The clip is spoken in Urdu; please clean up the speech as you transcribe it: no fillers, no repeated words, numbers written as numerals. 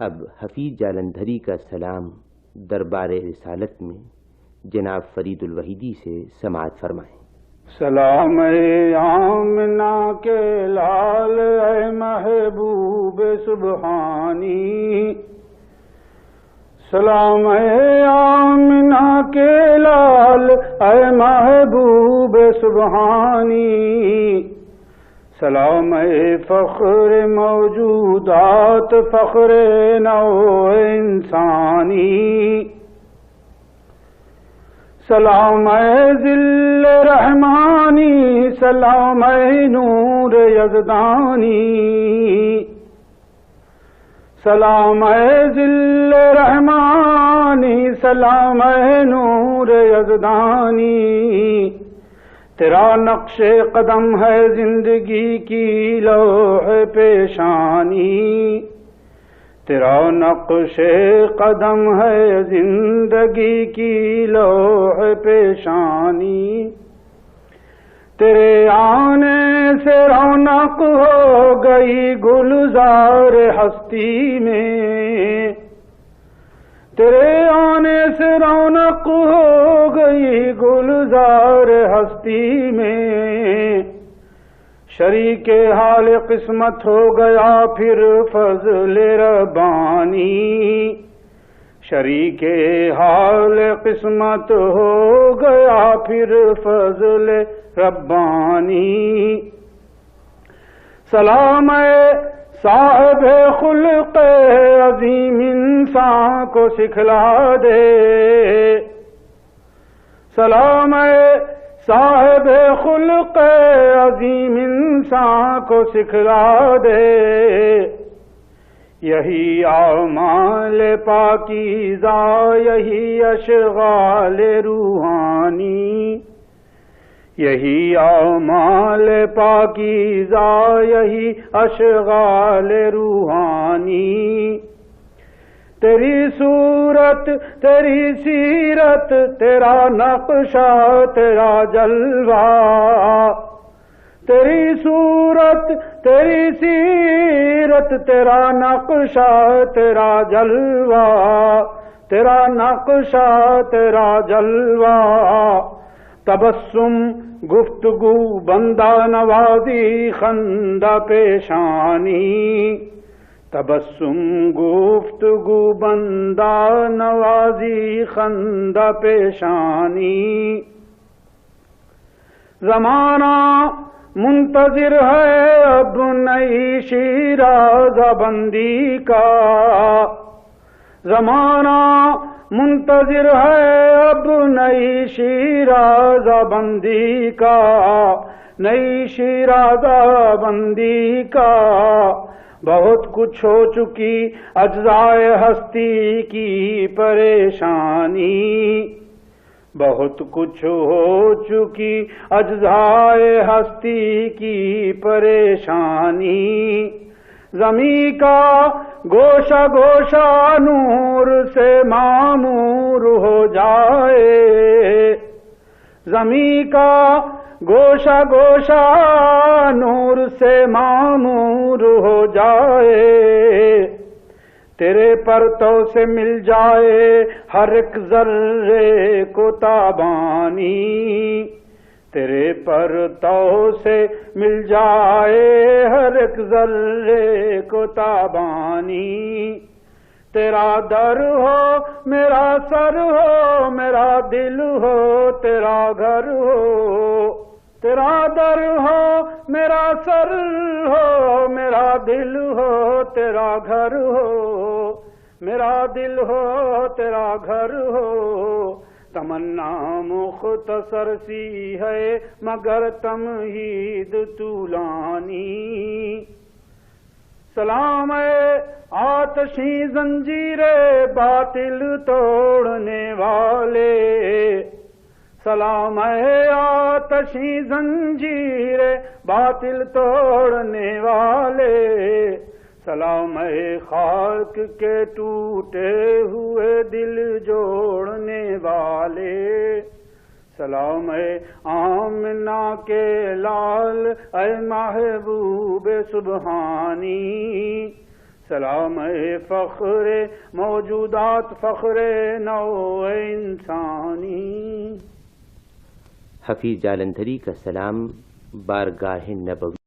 اب حفیظ جالندھری کا سلام دربار رسالت میں جناب فرید الوحیدی سے سماعت فرمائیں۔ سلام اے آمنہ کے لال اے محبوب سبحانی، سلام اے آمنہ کے لال اے محبوب سبحانی، سلام اے فخر موجودات فخر نوع انسانی، سلام اے ذل رحمانی، سلام اے نور یزدانی، سلام اے ذل رحمانی، سلام اے نور یزدانی، تیرا نقش قدم ہے زندگی کی لوح پیشانی، تیرا نقش قدم ہے زندگی کی لوح پیشانی، تیرے آنے سے رونق ہو گئی گلزار ہستی میں، تیرے آنے سے رونق ہو گئی گلزار ہستی میں، شریک حال قسمت ہو گیا پھر فضل ربانی، شریک حال قسمت ہو گیا پھر فضل ربانی، سلام اے صاحب خلق عظیم انسان کو سکھلا دے، سلام اے صاحب خلق عظیم انسان کو سکھلا دے، یہی اعمال پاکیزہ یہی اشغال روحانی، یہی اعمال پاکیزہ یہی اشغال روحانی، تیری صورت تیری سیرت تیرا نقشہ تیرا جلوہ، تیری صورت تیری سیرت تیرا نقشہ تیرا جلوہ، تیرا نقشہ تیرا جلوہ، تبسم گفتگو بندہ نوازی خندہ پیشانی، تبسم گفتگو بندہ نوازی خندہ پیشانی، زمانہ منتظر ہے اب نئی شیرازہ بندی کا، زمانہ منتظر ہے اب نئی شیرازہ بندی کا، نئی شیرازہ بندی کا، بہت کچھ ہو چکی اجزائے ہستی کی پریشانی، بہت کچھ ہو چکی اجزائے ہستی کی پریشانی، زمین کا گوشہ گوشہ نور سے معمور ہو جائے، زمین کا گوشہ گوشہ نور سے معمور ہو جائے، تیرے پرتو سے مل جائے ہر ایک ذرے کو تابانی، تیرے پرتو سے مل جائے ہر ایک ذرے کو تابانی، تیرا در ہو میرا سر ہو میرا دل ہو تیرا گھر ہو، تیرا در ہو میرا سر ہو میرا دل ہو تیرا گھر ہو، میرا دل ہو تیرا گھر ہو، تمنا مختصر سی ہے مگر تمہید طولانی، سلام اے آتشی زنجیر باطل توڑنے والے، سلام اے آتشی زنجیر باطل توڑنے والے، سلام اے خاک کے ٹوٹے ہوئے دل جوڑنے والے، سلام اے آمنہ کے لال اے محبوب سبحانی، سلام فخر موجودات، فخر نوع انسانی. حفیظ جالندھری کا سلام بارگاہ نبوی.